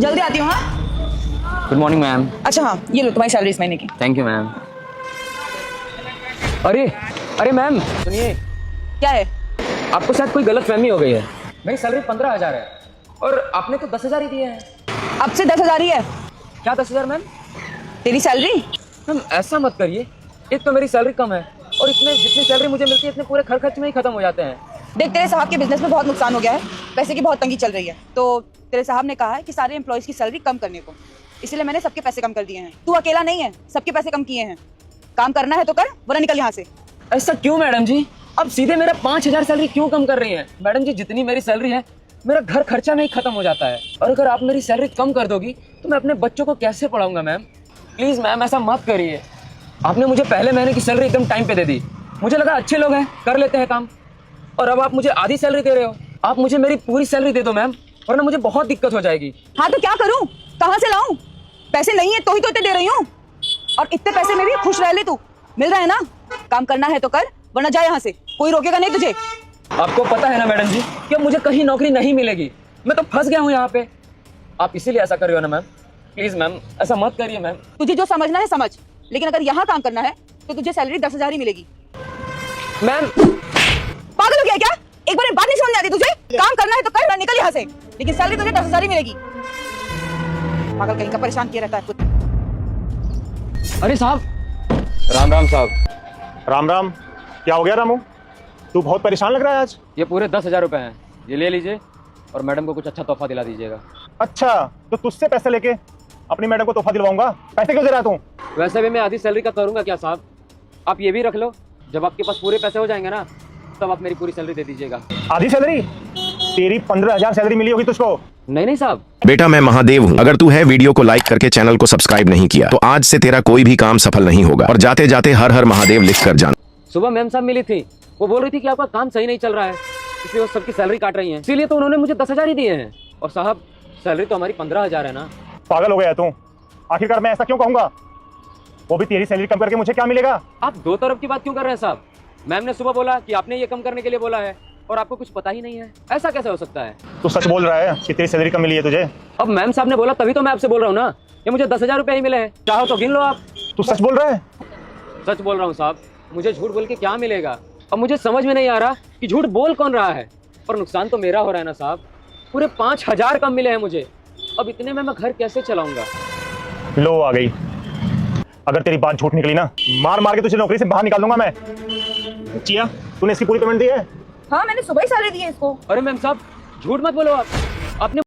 जल्दी आती हूँ। हाँ गुड मॉर्निंग मैम। अच्छा हाँ, ये लो तुम्हारी सैलरी इस महीने की। Thank you ma'am. अरे अरे मैम सुनिए, क्या है? आपको शायद कोई गलत फहमी हो गई है। मेरी सैलरी 15,000 है और आपने तो 10,000 ही दिए हैं। अब से 10,000 ही है। क्या 10,000 मैम? तेरी सैलरी? मैम ऐसा मत करिए, एक तो मेरी सैलरी कम है और इतने जितनी सैलरी मुझे मिलती है इतने पूरे खर्च में ही खत्म हो जाते हैं। देख, तेरे साहब के बिजनेस में बहुत नुकसान हो गया है, पैसे की बहुत तंगी चल रही है, तो तेरे साहब ने कहा है कि सारे एम्प्लॉयज की सैलरी कम करने को, इसलिए मैंने सबके पैसे कम कर दिए हैं। तू अकेला नहीं है, सबके पैसे कम किए हैं। काम करना है तो कर, वरना निकल यहाँ से। ऐसा क्यों मैडम जी? अब सीधे मेरा 5,000 सैलरी क्यों कम कर रही हैं? मैडम जी जितनी मेरी सैलरी है मेरा घर खर्चा में ही खत्म हो जाता है, और अगर आप मेरी सैलरी कम कर दोगी तो मैं अपने बच्चों को कैसे पढ़ाऊंगा मैम? प्लीज मैम ऐसा मत करिए। आपने मुझे पहले महीने की सैलरी एकदम टाइम पे दे दी, मुझे लगा अच्छे लोग हैं कर लेते हैं काम, और अब आप मुझे आधी सैलरी दे रहे हो। आप मुझे मेरी पूरी सैलरी दे दो मैम, वरना मुझे बहुत दिक्कत हो जाएगी। हाँ तो क्या करूँ, कहाँ से लाऊं? पैसे नहीं है तो ही तो इतने दे रही हूँ, और इतने पैसे में भी खुश रह ले तू। मिल रहा है ना? काम करना है तो कर, वरना जा यहाँ से, कोई रोकेगा नहीं तुझे। आपको पता है ना मैडम जी कि अब मुझे कहीं नौकरी नहीं मिलेगी, मैं तो फंस गया हूँ यहाँ पे। आप इसीलिए ऐसा कर रहे हो ना मैम? प्लीज मैम ऐसा मत करिए मैम। तुझे जो समझना है समझ, लेकिन अगर यहाँ काम करना है तो तुझे सैलरी 10,000 ही मिलेगी। मैम पागल हो गया क्या? एक बार बात नहीं समझ में आती तुझे? काम करना है तो कर, निकल यहाँ से, लेकिन सैलरी तुझे 10,000 ही मिलेगी। पागल कहीं का परेशान किया रहता है खुद। अरे साहब। राम राम साहब। राम राम। क्या हो गया रामू, तू बहुत परेशान लग रहा है आज। ये पूरे 10,000 रुपए हैं, ये ले लीजिए और मैडम को कुछ अच्छा तोहफा दिला दीजिएगा। अच्छा, तो तुझसे पैसे लेके अपनी मैडम को तोहफा दिलवाऊंगा? पैसे क्यों दे रहा तू? वैसे भी मैं आधी सैलरी का करूंगा क्या साहब? आप ये भी रख लो, जब आपके पास पूरे पैसे हो जाएंगे ना तब आप मेरी पूरी सैलरी दे दीजिएगा। आधी सैलरी? तेरी 15,000 सैलरी मिली होगी तुझको। नहीं साहब। बेटा मैं महादेव हूँ। अगर तू है वीडियो को लाइक करके चैनल को सब्सक्राइब नहीं किया तो आज से तेरा कोई भी काम सफल नहीं होगा, और जाते जाते हर हर महादेव लिख कर जाना। सुबह मैम साहब मिली थी, वो बोल रही थी कि आपका काम सही नहीं चल रहा है, इसलिए वो सबकी सैलरी काट रही है, इसीलिए तो उन्होंने मुझे 10,000 ही दिए हैं। और साहब सैलरी तो हमारी 15,000 है ना। पागल हो गया तू? आखिरकार मैं ऐसा क्यों कहूंगा? वो भी तेरी सैलरी कम करके मुझे क्या मिलेगा? आप दो तरफ की बात क्यों कर रहे हैं साहब? मैम ने सुबह बोला कि आपने ये कम करने के लिए बोला है और आपको कुछ पता ही नहीं है, ऐसा कैसे हो सकता है? तू सच बोल रहा है कि तेरी सैलरी कम मिली है तुझे? अब मैम साहब ने बोला तभी तो मैं आपसे बोल रहा हूँ ना, ये मुझे 10,000 रुपए ही मिले हैं, चाहो तो गिन लो आप। तू सच बोल रहा है? सच बोल रहा हूँ साहब, मुझे झूठ बोल के क्या मिलेगा? अब मुझे समझ में नहीं आ रहा कि झूठ बोल कौन रहा है, और नुकसान तो मेरा हो रहा है ना साहब। पूरे 5,000 कम मिले हैं मुझे, अब इतने में मैं घर कैसे चलाऊंगा? लो आ गई। अगर तेरी बात झूठ निकली ना, मार मार के तुझे नौकरी से बाहर निकाल दूंगा मैं। चिया, तूने इसकी पूरी पेमेंट दी है? हाँ मैंने सुबह ही सैलरी दी है इसको। अरे मैम साहब झूठ मत बोलो आप, आपने